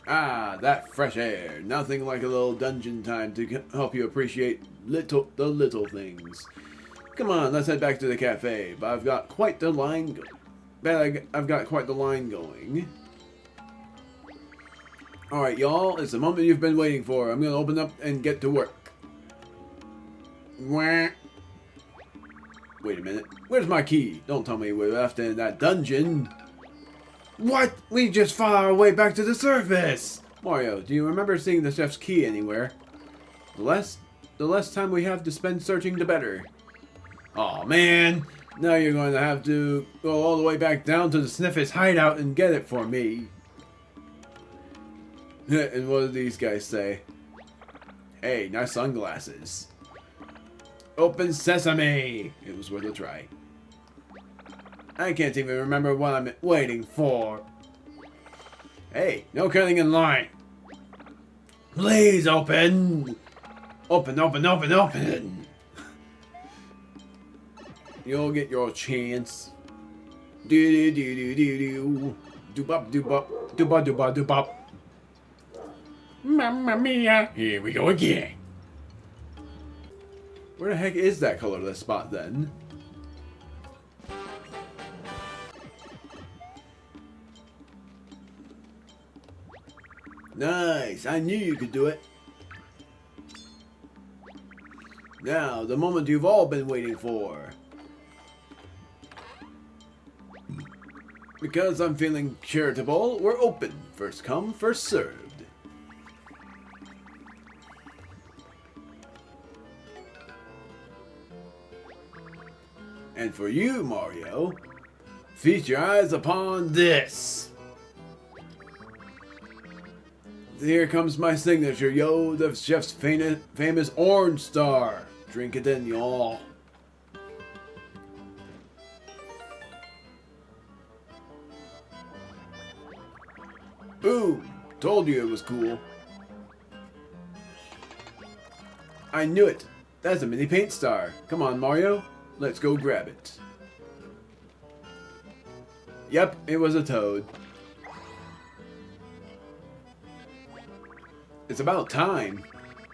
Ah, that fresh air. Nothing like a little dungeon time to help you appreciate the little things. Come on, let's head back to the cafe. But I've got quite the line. I've got quite the line going. All right, y'all. It's the moment you've been waiting for. I'm gonna open up and get to work. Wah. Wait a minute. Where's my key? Don't tell me we left it in that dungeon. What? We just fought our way back to the surface! Mario, do you remember seeing the chef's key anywhere? The less time we have to spend searching, the better. Aw, man! Now you're going to have to go all the way back down to the Sniffy's hideout and get it for me. And what do these guys say? Hey, nice sunglasses. Open sesame! It was worth a try. I can't even remember what I'm waiting for. Hey, no cutting in line. Please open! Open, open, open, open! You'll get your chance. Do do do do do do. Do-bop, do-bop, do-bop, do-bop, do-bop. Mamma mia! Here we go again. Where the heck is that colorless spot then? Nice! I knew you could do it. Now, the moment you've all been waiting for. Because I'm feeling charitable, we're open. First come, first served. And for you, Mario, feast your eyes upon this. Here comes my signature, yo, the chef's famous orange star. Drink it in, y'all. Boom! Told you it was cool. I knew it. That's a mini paint star. Come on, Mario. Let's go grab it. Yep, it was a toad. It's about time.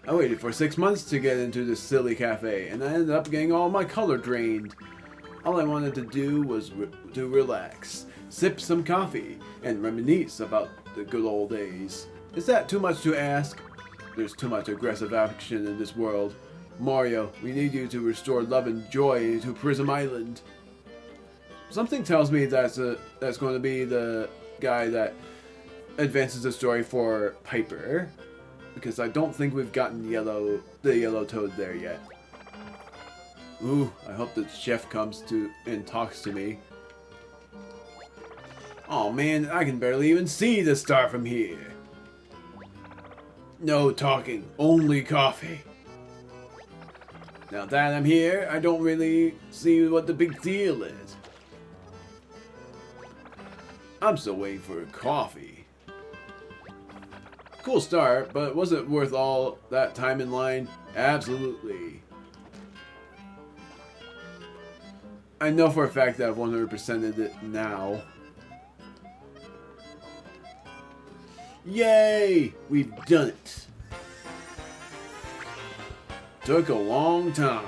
I waited for 6 months to get into this silly cafe, and I ended up getting all my color drained. All I wanted to do was to relax, sip some coffee, and reminisce about the good old days. Is that too much to ask? There's too much aggressive action in this world. Mario, we need you to restore love and joy to Prism Island. Something tells me that's going to be the guy that advances the story for Piper, because I don't think we've gotten the yellow toad there yet. Ooh, I hope the chef comes to and talks to me. Oh man, I can barely even see the star from here. No talking, only coffee. Now that I'm here, I don't really see what the big deal is. I'm still waiting for coffee. Cool start, but was it worth all that time in line? Absolutely. I know for a fact that I've 100%ed it now. Yay! We've done it. Took a long time.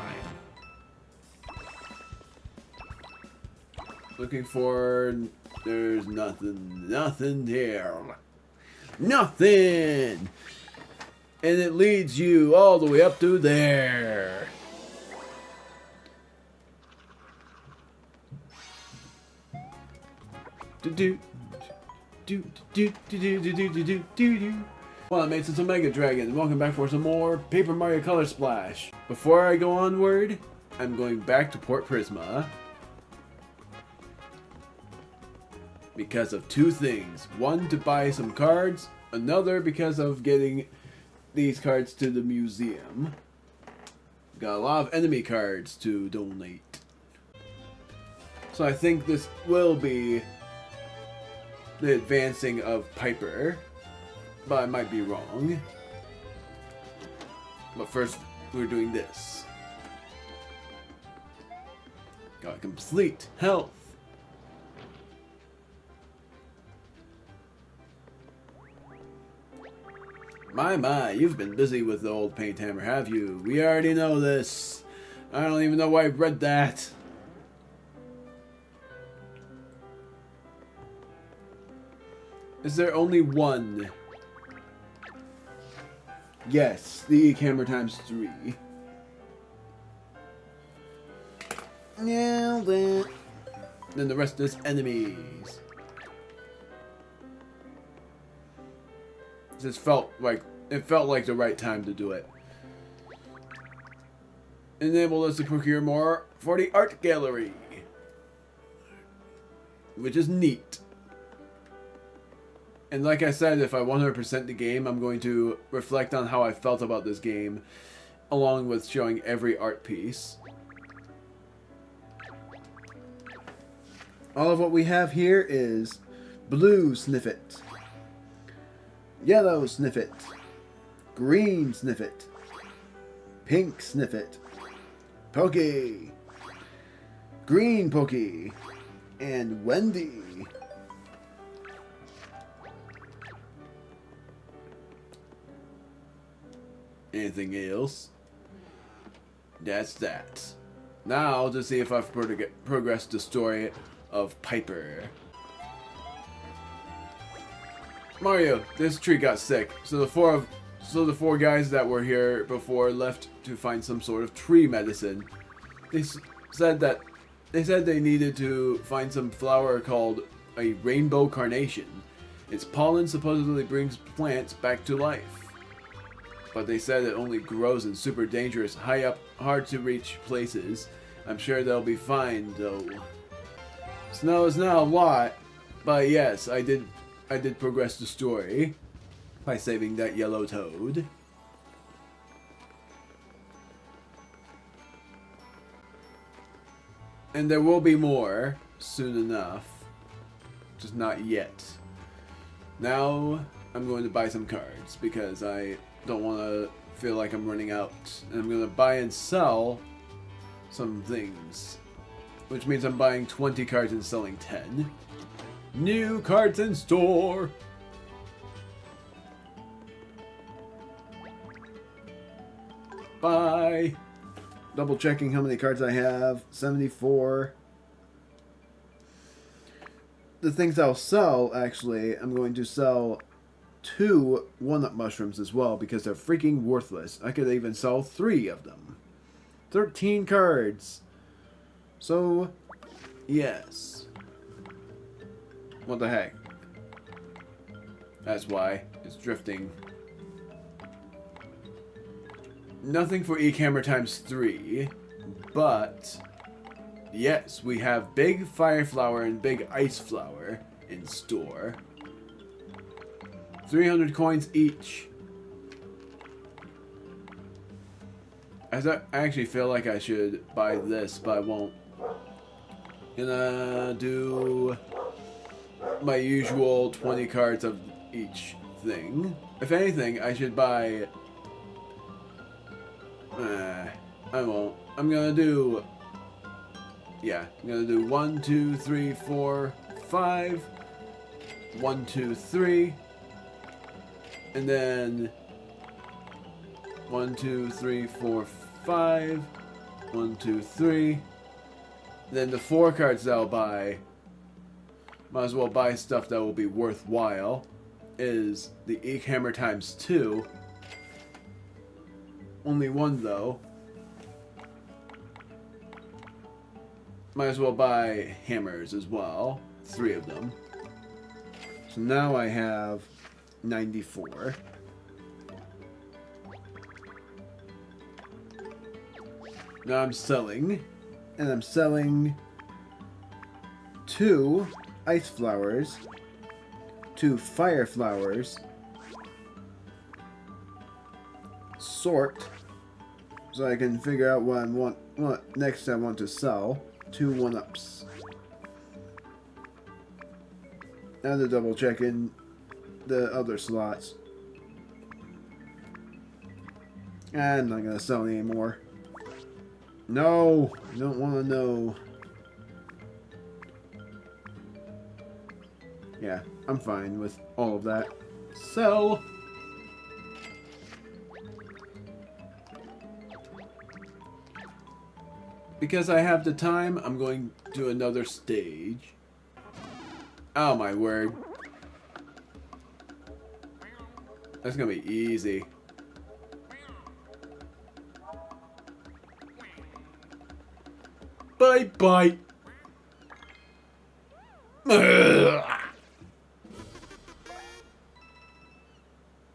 Looking for... There's nothing. Nothing here. Nothing! And it leads you all the way up to there. Well, I made some Mega Dragon. Welcome back for some more Paper Mario Color Splash. Before I go onward, I'm going back to Port Prisma. Because of two things. One, to buy some cards. Another, because of getting these cards to the museum. Got a lot of enemy cards to donate. So I think this will be the advancing of Piper. But I might be wrong. But first, we're doing this. Got complete health. My, you've been busy with the old paint hammer, have you? We already know this. I don't even know why I read that. Is there only one? Yes, the ink hammer times 3. Now then. Then the rest is enemies. It felt like the right time to do it. Enabled us to procure more for the art gallery, which is neat. And like I said, if I 100% the game, I'm going to reflect on how I felt about this game, along with showing every art piece. All of what we have here is blue sniffet, yellow sniffet, green sniffet, pink sniffet, Pokey, green Pokey, and Wendy. Anything else? That's that. Now to see if I've progressed the story of Piper. Mario, this tree got sick, so the four guys that were here before left to find some sort of tree medicine. They said they needed to find some flower called a rainbow carnation. Its pollen supposedly brings plants back to life. But they said it only grows in super dangerous, high up, hard to reach places. I'm sure they'll be fine though. Snow is not a lot, but yes, I did progress the story by saving that yellow toad. And there will be more soon enough, just not yet. Now I'm going to buy some cards because I don't want to feel like I'm running out. And I'm going to buy and sell some things, which means I'm buying 20 cards and selling 10. New cards in store. Bye. Double checking how many cards I have. 74. The things I'll sell, actually, I'm going to sell 2 walnut mushrooms as well because they're freaking worthless. I could even sell 3 of them. 13 cards. So, yes. What the heck? That's why it's drifting. Nothing for ink hammer times 3, but yes, we have big fire flower and big ice flower in store. 300 coins each. I actually feel like I should buy this, but I won't. Gonna do my usual 20 cards of each thing. If anything, I should buy... I won't. I'm gonna do... Yeah, I'm gonna do 1, 2, 3, 4, 5. 1, 2, 3. And then... 1, 2, 3, 4, 5. 1, 2, 3. Then the 4 cards that I'll buy, might as well buy stuff that will be worthwhile, is the ink hammer times 2. Only 1 though. Might as well buy hammers as well. 3 of them. So now I have 94. Now I'm selling. And I'm selling 2 ice flowers, 2 fire flowers, sort, so I can figure out what next I want to sell. 2 1-ups. Now to double check in the other slots. I'm not gonna sell any more. No, I don't want to know. Yeah, I'm fine with all of that. Sell. because I have the time, I'm going to another stage. Oh my word. That's gonna be easy. Bye bye.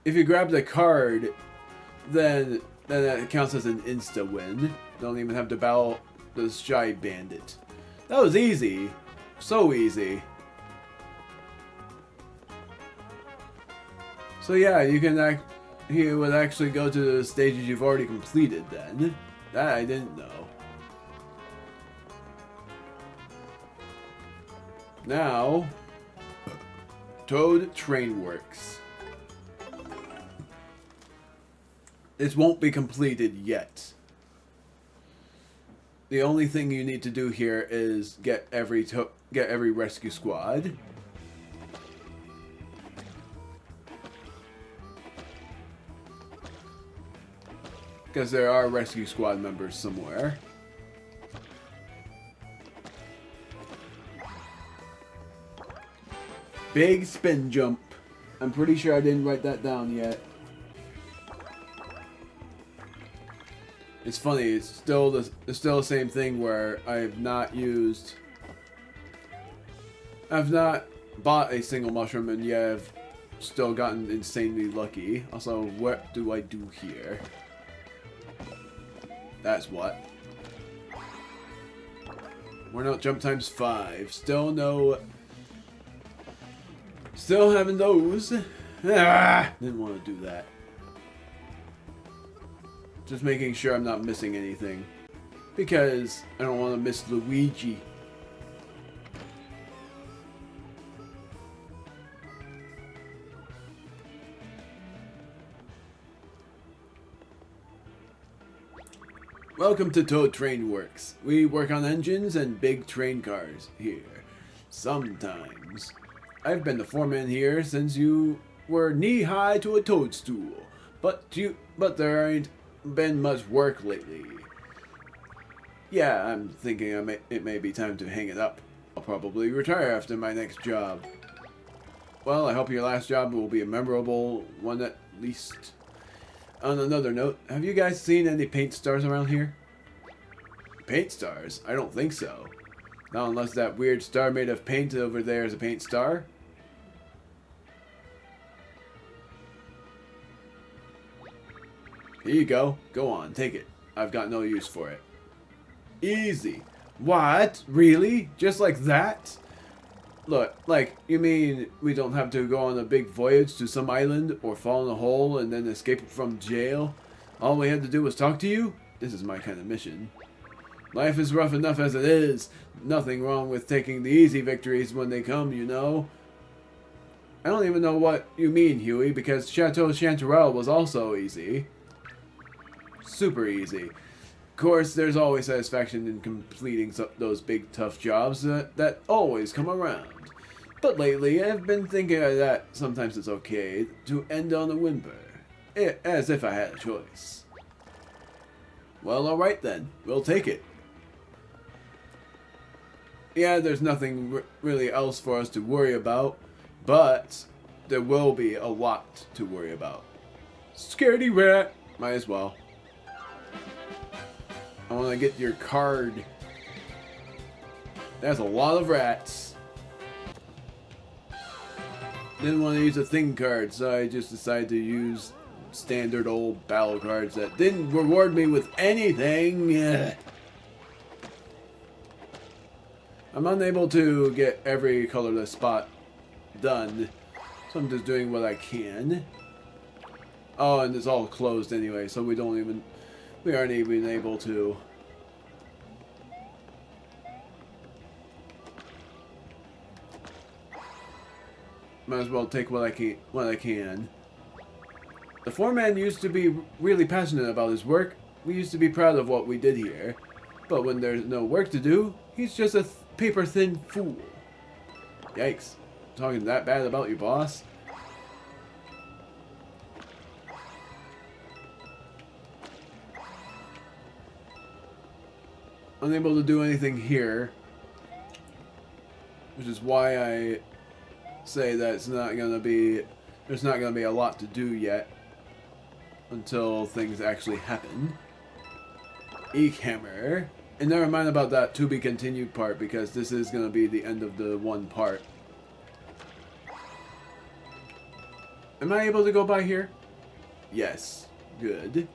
If you grab the card, then that counts as an insta win. Don't even have to battle the shy bandit. That was easy. So easy. So yeah, he would actually go to the stages you've already completed then. That I didn't know. Now, Toad Trainworks. This won't be completed yet. The only thing you need to do here is get every rescue squad. Because there are rescue squad members somewhere. Big spin jump. I'm pretty sure I didn't write that down yet. It's funny, it's still the same thing where I've not bought a single mushroom and yet I've still gotten insanely lucky. Also, what do I do here? That's what. We're not jump times 5. Still having those. Ah, didn't want to do that. Just making sure I'm not missing anything. Because I don't want to miss Luigi. Welcome to Toad Trainworks. We work on engines and big train cars here. Sometimes. I've been the foreman here since you were knee-high to a toadstool. But there ain't been much work lately. Yeah, I'm thinking it may be time to hang it up. I'll probably retire after my next job. Well, I hope your last job will be a memorable one at least. On another note, have you guys seen any paint stars around here? Paint stars? I don't think so. Not unless that weird star made of paint over there is a paint star. Here you go. Go on, take it. I've got no use for it. Easy. What? Really? Just like that? Look, like, you mean we don't have to go on a big voyage to some island or fall in a hole and then escape from jail? All we had to do was talk to you? This is my kind of mission. Life is rough enough as it is. Nothing wrong with taking the easy victories when they come, you know. I don't even know what you mean, Huey, because Chateau Chanterelle was also easy. Super easy. Of course, there's always satisfaction in completing those big, tough jobs that always come around. But lately, I've been thinking that sometimes it's okay to end on a whimper. As if I had a choice. Well, alright then. We'll take it. Yeah, there's nothing really else for us to worry about, but there will be a lot to worry about. Scaredy rat! Might as well. I want to get your card. That's a lot of rats. Didn't want to use a thing card, so I just decided to use standard old battle cards that didn't reward me with anything. I'm unable to get every colorless spot done, so I'm just doing what I can. Oh, and it's all closed anyway, so we aren't even able to. Might as well take what I can. The foreman used to be really passionate about his work. We used to be proud of what we did here. But when there's no work to do, he's just a paper-thin fool. Yikes. Talking that bad about your boss? unable to do anything here, which is why I say that it's not gonna be, there's not gonna be a lot to do yet until things actually happen. Eek hammer. And never mind about that to be continued part, because this is gonna be the end of the one part. Am I able to go by here? Yes. Good.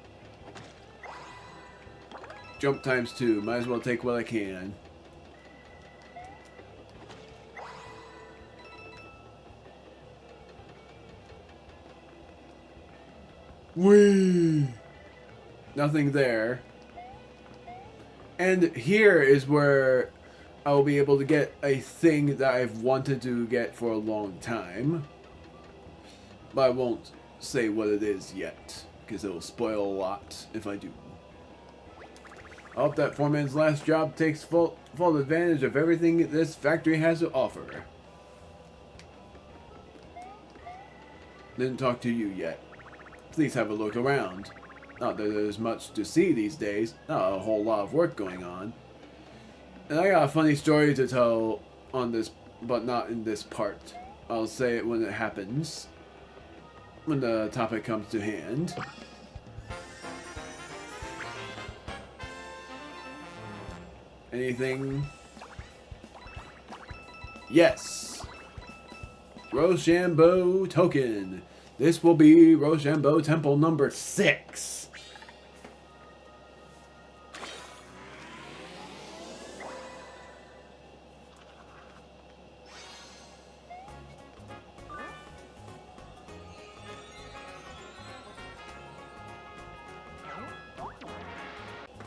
Jump times 2. Might as well take what I can. Whee! Nothing there. And here is where I will be able to get a thing that I've wanted to get for a long time. But I won't say what it is yet, because it will spoil a lot if I do. I hope that foreman's last job takes full advantage of everything this factory has to offer. Didn't talk to you yet. Please have a look around. Not that there's much to see these days. Not a whole lot of work going on. And I got a funny story to tell on this, but not in this part. I'll say it when it happens. When the topic comes to hand. Anything? Yes! Rochambeau token. This will be Rochambeau Temple number 6.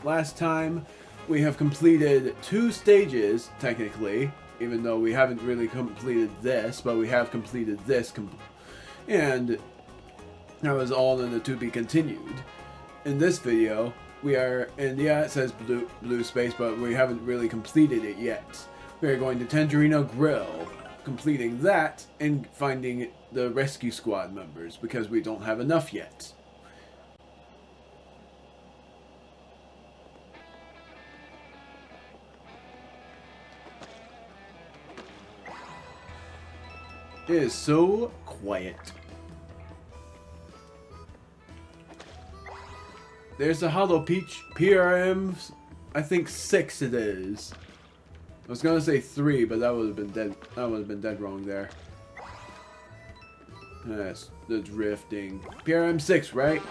Last time, we have completed 2 stages, technically, even though we haven't really completed this, but we have completed this, and that was all in the to be continued. In this video, we are, and yeah, it says blue space, but we haven't really completed it yet. We are going to Tangerino Grill, completing that, and finding the rescue squad members, because we don't have enough yet. It is so quiet. There's the Hollow Peach PRM, I think 6 it is. I was gonna say 3, but that would have been dead. That would have been dead wrong there. That's the drifting. PRM 6, right?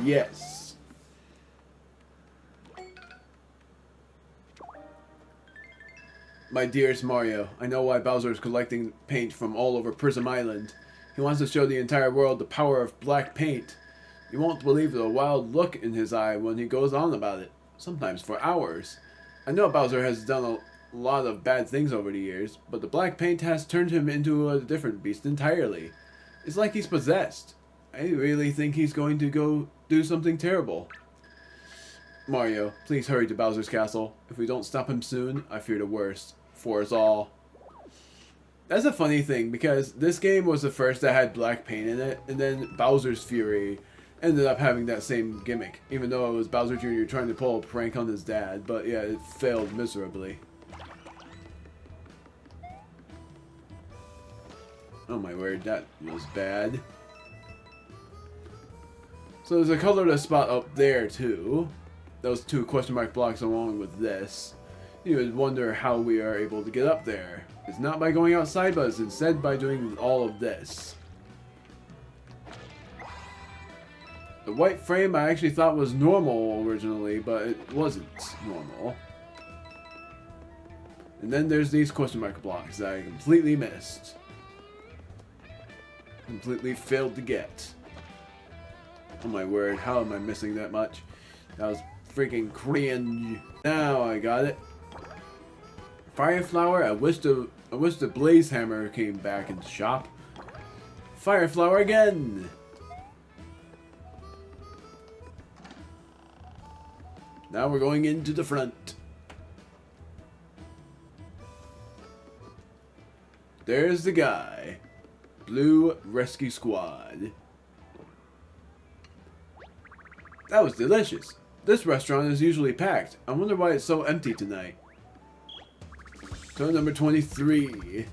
Yes. My dearest Mario, I know why Bowser is collecting paint from all over Prism Island. He wants to show the entire world the power of black paint. You won't believe the wild look in his eye when he goes on about it, sometimes for hours. I know Bowser has done a lot of bad things over the years, but the black paint has turned him into a different beast entirely. It's like he's possessed. I really think he's going to go do something terrible. Mario, please hurry to Bowser's castle. If we don't stop him soon, I fear the worst. For us all. That's a funny thing, because this game was the first that had black paint in it, and then Bowser's Fury ended up having that same gimmick, even though it was Bowser Jr. trying to pull a prank on his dad, but yeah, it failed miserably. Oh my word, that was bad. So there's a colorless spot up there too. Those 2 question mark blocks along with this. You would wonder how we are able to get up there. It's not by going outside, but it's instead by doing all of this. The white frame I actually thought was normal originally, but it wasn't normal. And then there's these question mark blocks that I completely missed. Completely failed to get. Oh my word, how am I missing that much? That was freaking cringe. Now I got it. Fire Flower, I wish the Blaze Hammer came back in the shop. Fire Flower again! Now we're going into the front. There's the guy. Blue Rescue Squad. That was delicious. This restaurant is usually packed. I wonder why it's so empty tonight. Turn number 23.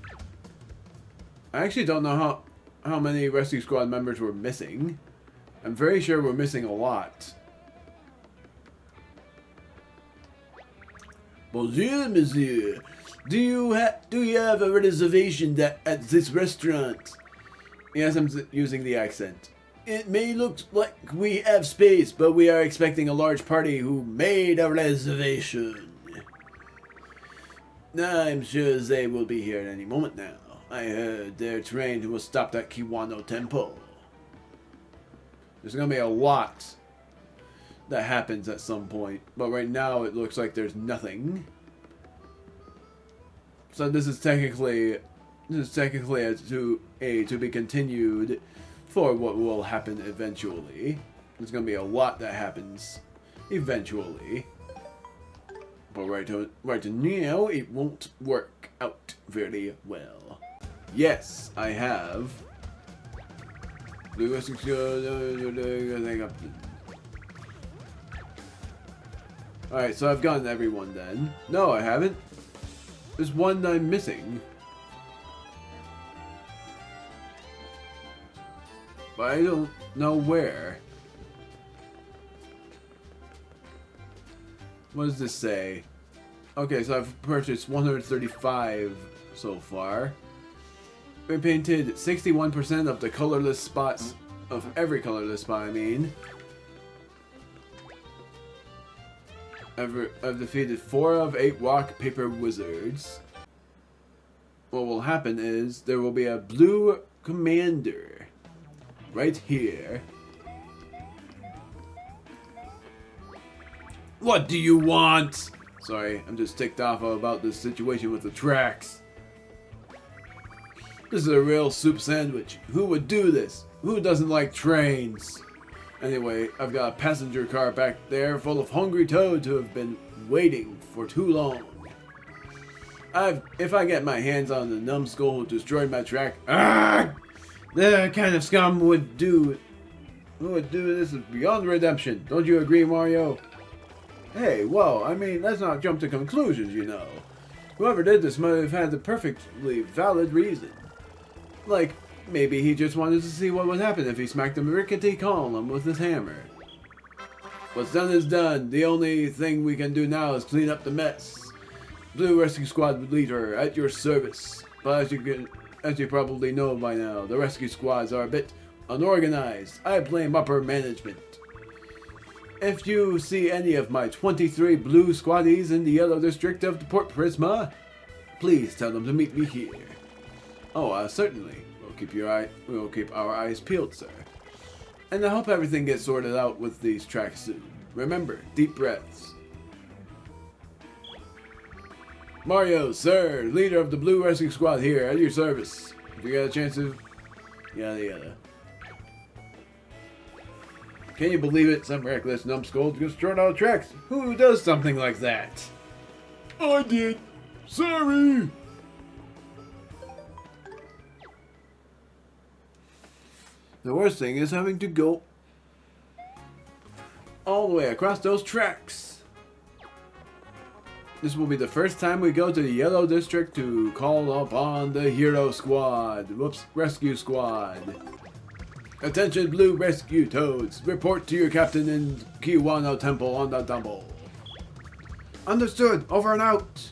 I actually don't know how many rescue squad members were missing. I'm very sure we're missing a lot. Bonjour, monsieur. Do you have a reservation at this restaurant? Yes, I'm using the accent. It may look like we have space, but we are expecting a large party who made a reservation. I'm sure they will be here at any moment now. I heard their train was stopped at Kiwano Temple. There's going to be a lot that happens at some point, but right now it looks like there's nothing. So this is technically a to be continued for what will happen eventually. There's going to be a lot that happens eventually. But right now, it won't work out very well. Yes, I have. Alright, so I've gotten everyone then. No, I haven't. There's one I'm missing. But I don't know where. What does this say? Okay, so I've purchased 135 so far. We painted 61% of the colorless spots, of every colorless spot, I mean. I've defeated 4 of 8 rock paper wizards. What will happen is there will be a blue commander right here. What do you want? Sorry, I'm just ticked off about this situation with the tracks. This is a real soup sandwich. Who would do this? Who doesn't like trains? Anyway, I've got a passenger car back there full of hungry toads who have been waiting for too long. If I get my hands on the numbskull who destroyed my track, the kind of scum who would do this is beyond redemption. Don't you agree, Mario? Hey, well, I mean, let's not jump to conclusions, you know. Whoever did this might have had a perfectly valid reason. Like, maybe he just wanted to see what would happen if he smacked a rickety column with his hammer. What's done is done. The only thing we can do now is clean up the mess. Blue Rescue Squad leader, at your service. But as you probably know by now, the rescue squads are a bit unorganized. I blame upper management. If you see any of my 23 blue squaddies in the yellow district of the Port Prisma, please tell them to meet me here. Oh, certainly. We'll keep our eyes peeled, sir. And I hope everything gets sorted out with these tracks soon. Remember, deep breaths. Mario, sir, leader of the Blue Rescue Squad here, at your service. If you got a chance to... Yada yada. Can you believe it? Some reckless numbskull just turned out tracks. Who does something like that? I did. Sorry. The worst thing is having to go all the way across those tracks. This will be the first time we go to the Yellow District to call upon the Hero Squad. Rescue Squad. Attention Blue Rescue Toads. Report to your captain in Kiwano Temple on the double. Understood. Over and out.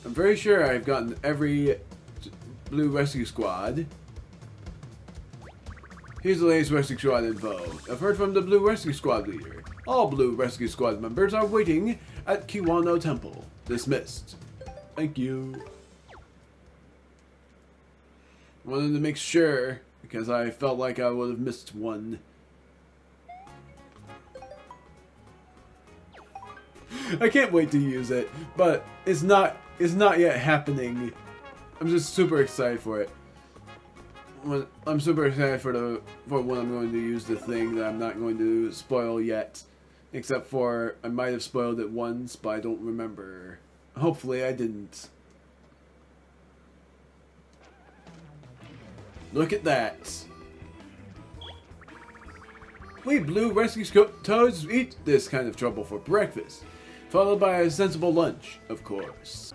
I'm very sure I've gotten every Blue Rescue Squad. Here's the latest Rescue Squad info. I've heard from the Blue Rescue Squad leader. All Blue Rescue Squad members are waiting at Kiwano Temple. Dismissed. Thank you. Wanted to make sure, because I felt like I would have missed one. I can't wait to use it, but it's not yet happening. I'm just super excited for it. I'm super excited for when I'm going to use the thing that I'm not going to spoil yet. Except for, I might have spoiled it once, but I don't remember. Hopefully I didn't. Look at that. We blue rescue toads eat this kind of trouble for breakfast, followed by a sensible lunch, of course.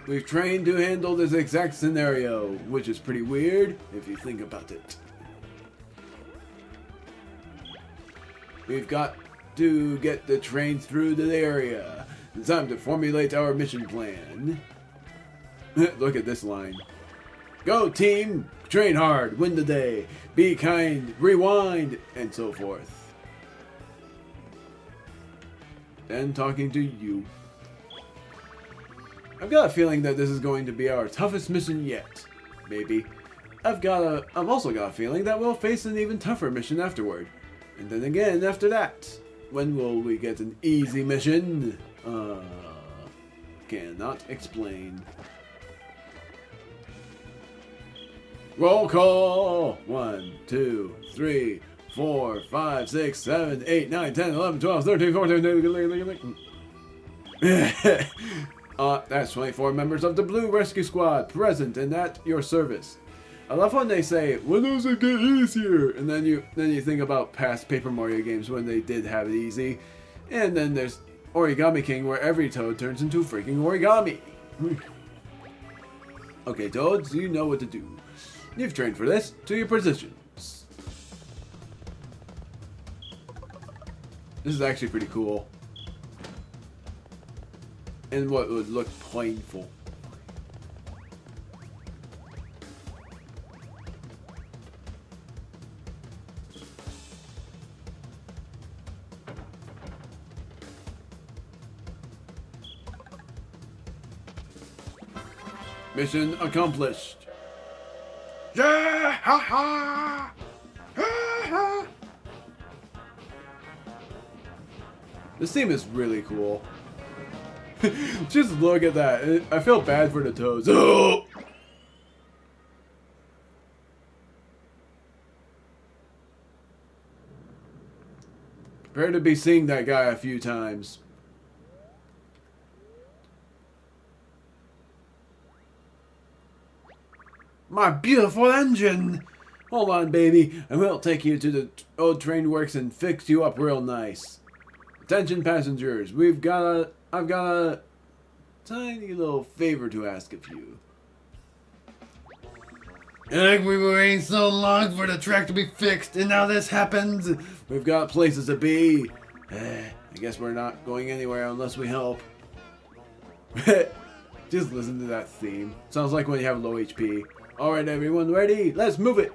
We've trained to handle this exact scenario, which is pretty weird if you think about it. We've got to get the train through the area. It's time to formulate our mission plan. Look at this line. Go team! Train hard, win the day, be kind, rewind, and so forth. And talking to you. I've got a feeling that this is going to be our toughest mission yet. Maybe. I've also got a feeling that we'll face an even tougher mission afterward. And then again after that. When will we get an easy mission? Cannot explain. Roll call! 1, 2, 3, 4, 5, 6, 7, 8, 9, 10, 11, 12, 13, 14, that's 24 members of the Blue Rescue Squad present and at your service. I love when they say, when does it get easier? And then you think about past Paper Mario games when they did have it easy. And then there's Origami King where every toad turns into freaking origami. Okay, toads, you know what to do. You've trained for this. To your positions. This is actually pretty cool. And what would look painful. Mission accomplished. Yeah! Ha ha! Ha ha! This theme is really cool. Just look at that. I feel bad for the toads. Oh! Prepare to be seeing that guy a few times. My beautiful engine! Hold on, baby, and we'll take you to the old Trainworks and fix you up real nice. Attention passengers, I've got a tiny little favor to ask of you. Like we were waiting so long for the track to be fixed, and now this happens. We've got places to be. I guess we're not going anywhere unless we help. Just listen to that theme. Sounds like when you have low HP. Alright everyone, ready? Let's move it!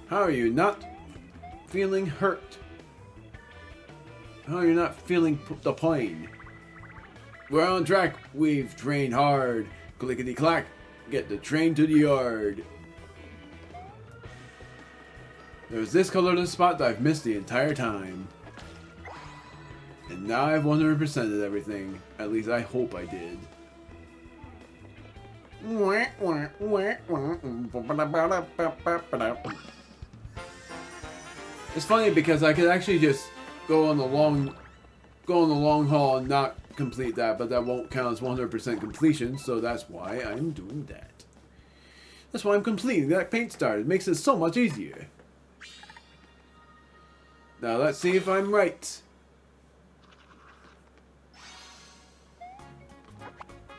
How are you not feeling hurt? How are you not feeling the pain? We're on track. We've trained hard. Clickety clack. Get the train to the yard. There's this colorless spot that I've missed the entire time. And now I've 100%ed everything. At least I hope I did. It's funny because I could actually just go on the long haul and not complete that, but that won't count as 100% completion, so that's why I'm doing that. That's why I'm completing that paint start. It makes it so much easier. Now let's see if I'm right.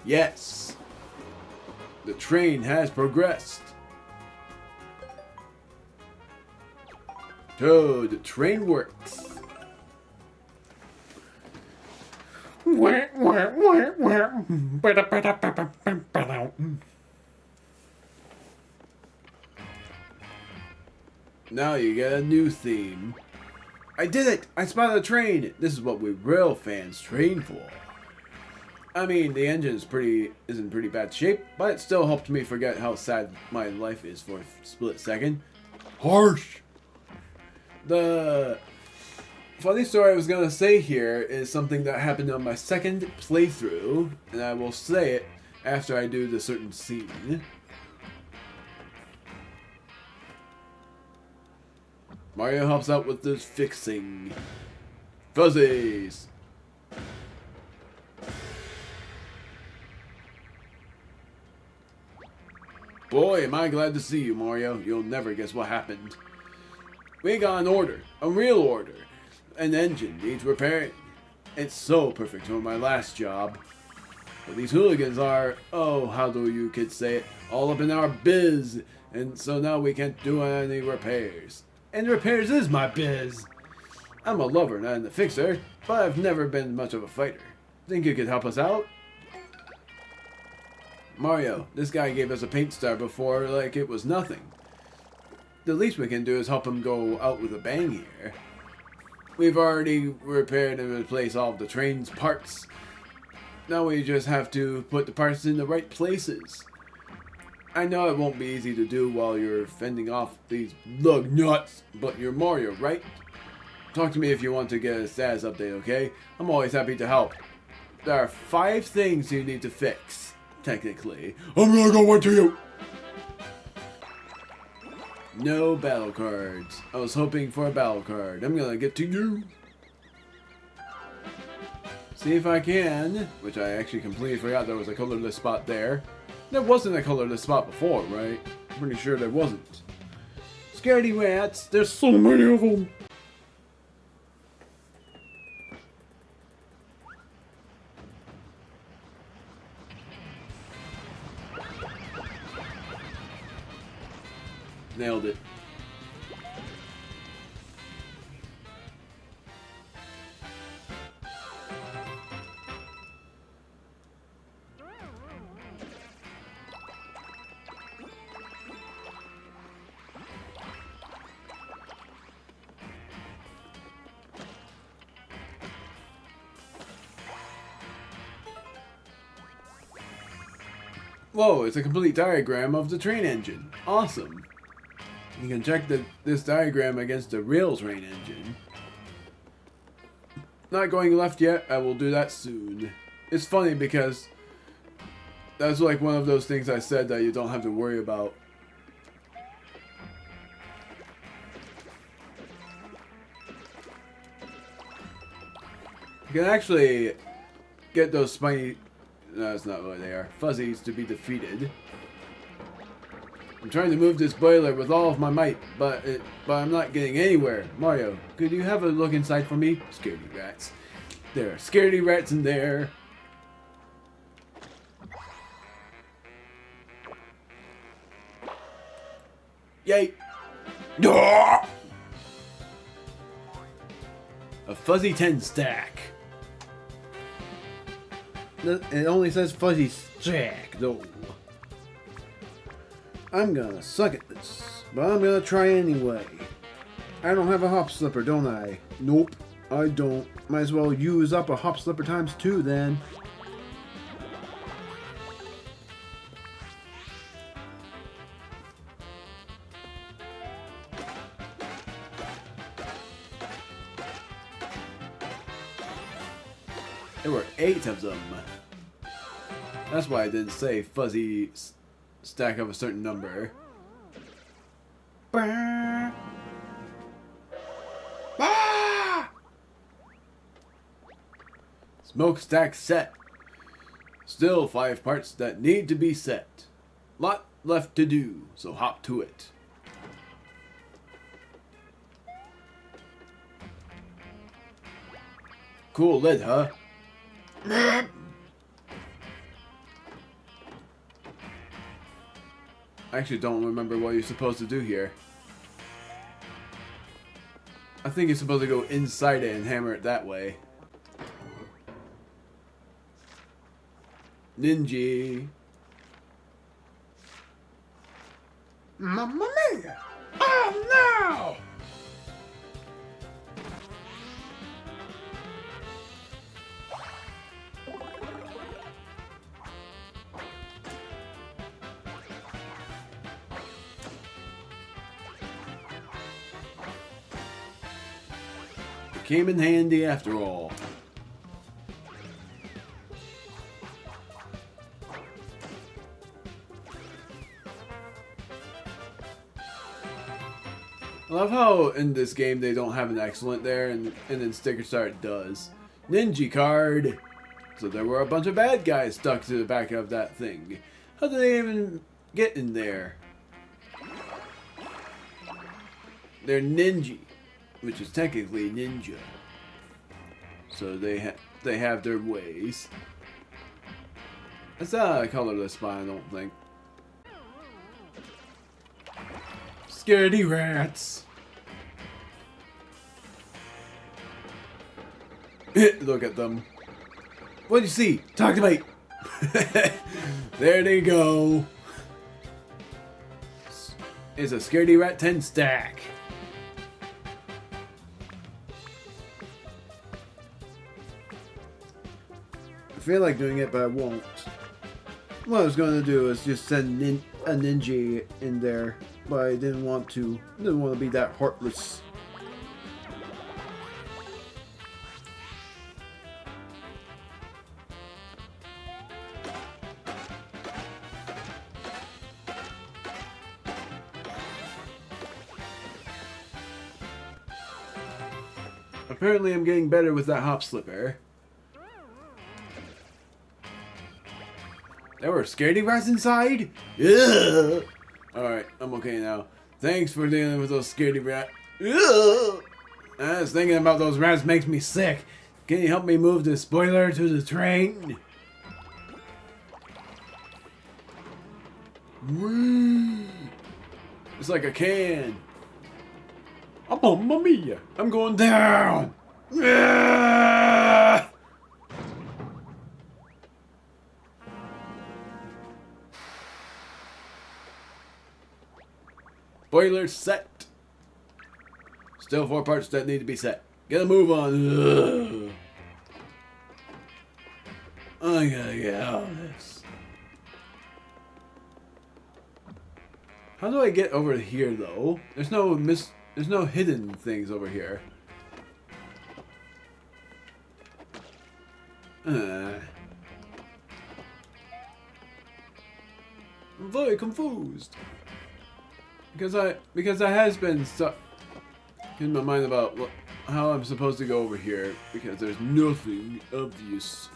Yes. The train has progressed. To the Trainworks. Now you get a new theme. I did it! I spotted a train! This is what we real fans train for. I mean, the engine is in pretty bad shape, but it still helped me forget how sad my life is for a split second. Harsh! The funny story I was going to say here is something that happened on my second playthrough, and I will say it after I do the certain scene. Mario helps out with the fixing. Fuzzies! Boy, am I glad to see you, Mario. You'll never guess what happened. We got an order. A real order. An engine needs repairing. It's so perfect for my last job. But these hooligans are, oh, how do you kids say it, all up in our biz. And so now we can't do any repairs. And repairs is my biz. I'm a lover, not a fixer, but I've never been much of a fighter. Think you could help us out? Mario, this guy gave us a paint star before like it was nothing. The least we can do is help him go out with a bang here. We've already repaired and replaced all of the train's parts. Now we just have to put the parts in the right places. I know it won't be easy to do while you're fending off these lug nuts, but you're Mario, right? Talk to me if you want to get a status update, okay? I'm always happy to help. There are 5 things you need to fix, technically. I'm gonna go one to you! No battle cards. I was hoping for a battle card. I'm gonna get to you. See if I can, which I actually completely forgot there was a colorless spot there. There wasn't a colorless spot before, right? I'm pretty sure there wasn't. Scaredy rats, there's so many of them. Nailed it. Whoa, it's a complete diagram of the train engine. Awesome. You can check this diagram against the real train engine. Not going left yet, I will do that soon. It's funny because that's like one of those things I said that you don't have to worry about. You can actually get those spiny... No, that's not what they are. Fuzzies to be defeated. I'm trying to move this boiler with all of my might, but I'm not getting anywhere. Mario, could you have a look inside for me? Scaredy rats. There are scaredy rats in there. Yay! A fuzzy 10 stack. It only says fuzzy stack, though. I'm gonna suck at this, but I'm gonna try anyway. I don't have a hop slipper, don't I? Nope, I don't. Might as well use up a hop slipper times 2 then. There were 8 of them. That's why I didn't say fuzzy stack of a certain number. Smokestack set. Still 5 parts that need to be set. Lot left to do, so hop to it. Cool lid, huh? I actually don't remember what you're supposed to do here. I think you're supposed to go inside it and hammer it that way. Ninja. Mamma mia! Oh no! Came in handy after all. love how in this game they don't have an excellent there, and then Sticker Star does. Ninja card. So there were a bunch of bad guys stuck to the back of that thing. How did they even get in there? They're ninja, which is technically ninja. So they have their ways. It's not a colorless spot, I don't think. Scaredy rats. Look at them. What do you see? Talk to me. There they go. It's a Scaredy Rat 10 stack. I feel like doing it, but I won't. What I was going to do is just send a ninja in there, but I didn't want to. I didn't want to be that heartless. Apparently I'm getting better with that hop slipper. There were scaredy rats inside? Yeah. Alright, I'm okay now. Thanks for dealing with those scaredy rats. I was thinking about those rats makes me sick. Can you help me move the spoiler to the train? It's like a can. Oh, mamma mia! I'm going down! Spoiler set. Still 4 parts that need to be set. Get a move on. I gotta get out of this. How do I get over here though? There's no hidden things over here. I'm very confused. Because I has been stuck in my mind about how I'm supposed to go over here, because there's nothing obvious.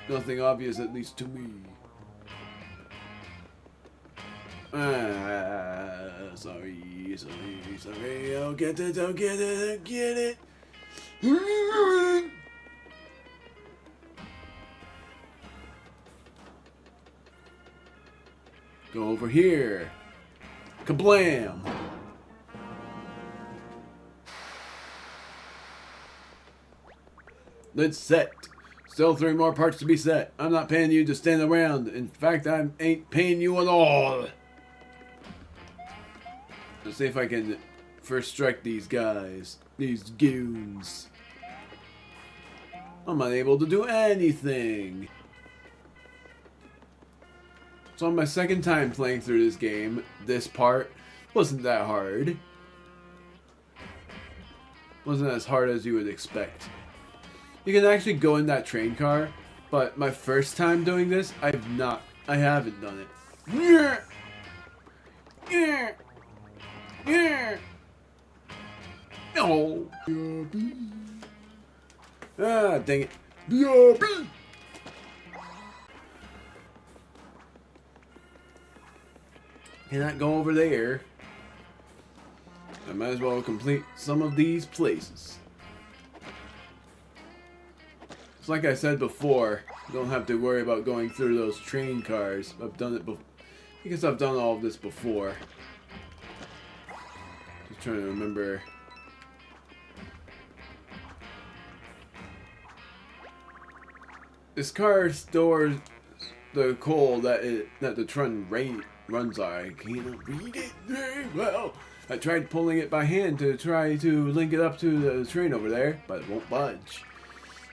Nothing obvious, at least to me. Sorry. I'll get it. Go over here. Kablam! Let's set. Still 3 more parts to be set. I'm not paying you to stand around. In fact, I ain't paying you at all. Let's see if I can first strike these guys. These goons. I'm unable to do anything. So on my second time playing through this game, this part wasn't that hard. Wasn't as hard as you would expect. You can actually go in that train car, but my first time doing this, I haven't done it. No. Ah, dang it. BRB. Cannot go over there. I might as well complete some of these places. It's like I said before, you don't have to worry about going through those train cars. I've done it because I've done all of this before. Just trying to remember. This car stores the coal that the train runs on. I can't read it very well. I tried pulling it by hand to try to link it up to the train over there, but it won't budge.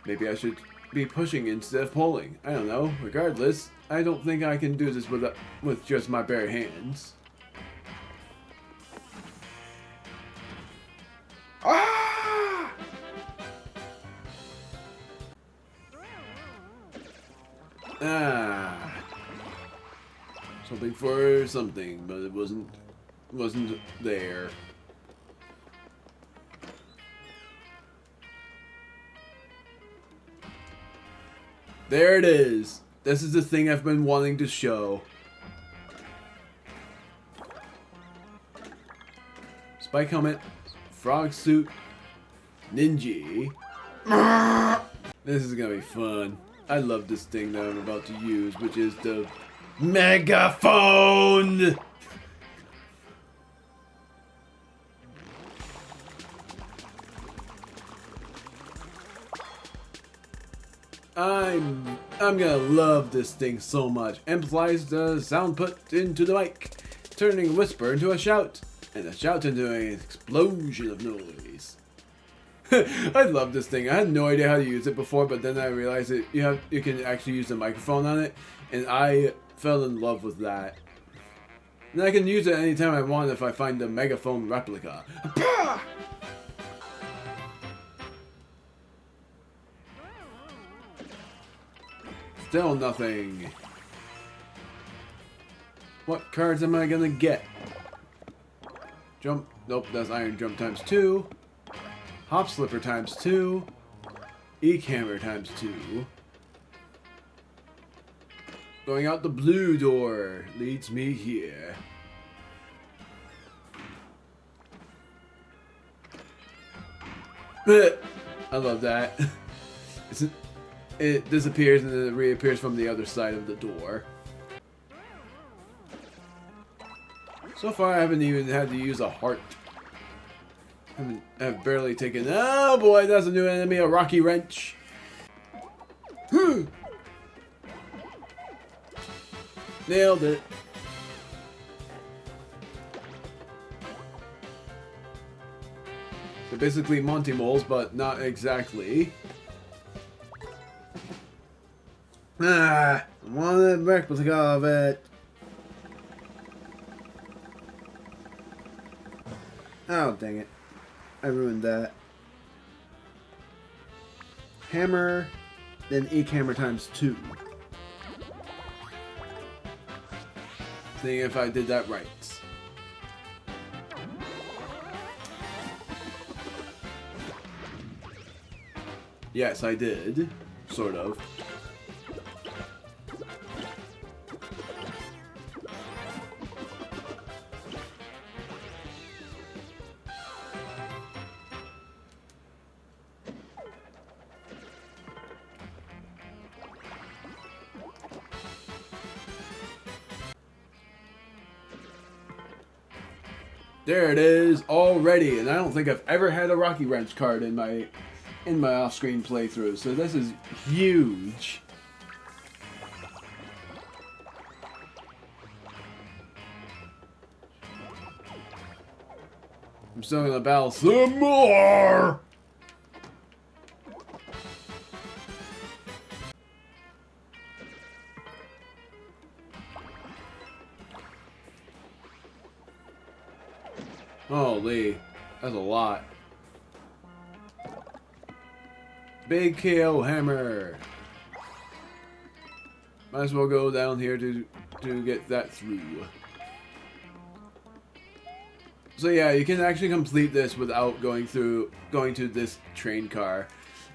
Maybe I should be pushing instead of pulling. I don't know. Regardless, I don't think I can do this with just my bare hands. Ah! Ah. Something for something, but it wasn't there. There it is. This is the thing I've been wanting to show. Spike helmet, frog suit, ninja. This is gonna be fun. I love this thing that I'm about to use, which is the megaphone. I'm gonna love this thing so much. Amplifies the sound put into the mic, turning a whisper into a shout, and a shout into an explosion of noise. I love this thing. I had no idea how to use it before, but then I realized that you can actually use the microphone on it, and I fell in love with that. And I can use it anytime I want if I find the megaphone replica. Still nothing. What cards am I gonna get? Jump. Nope, that's Iron Jump times 2. Hop Slipper times 2. Eek Hammer times 2. Going out the blue door leads me here. I love that. It disappears and then it reappears from the other side of the door. So far I haven't even had to use a heart. I've barely taken... Oh boy, that's a new enemy, a Rocky Wrench. Nailed it. They're basically Monty Moles, but not exactly. I want a replica of it. Oh, dang it. I ruined that. Hammer, then Eek Hammer times 2. Seeing if I did that right. Yes, I did. Sort of. There it is already, and I don't think I've ever had a Rocky Wrench card in my off-screen playthrough, so this is huge. I'm still gonna battle some more. Holy, that's a lot. Big KO hammer. Might as well go down here to get that through. So yeah, you can actually complete this without going to this train car,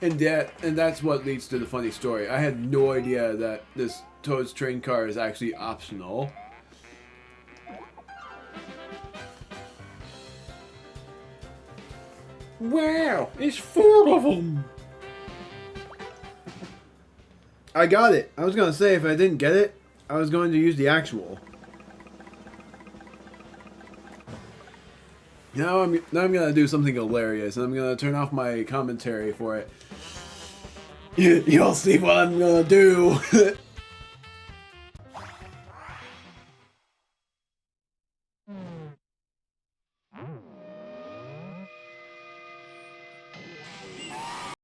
and that's what leads to the funny story. I had no idea that this Toad's train car is actually optional. Wow, it's 4 of them. I got it. I was gonna say if I didn't get it, I was going to use the actual. Now I'm gonna do something hilarious, and I'm gonna turn off my commentary for it. You'll see what I'm gonna do.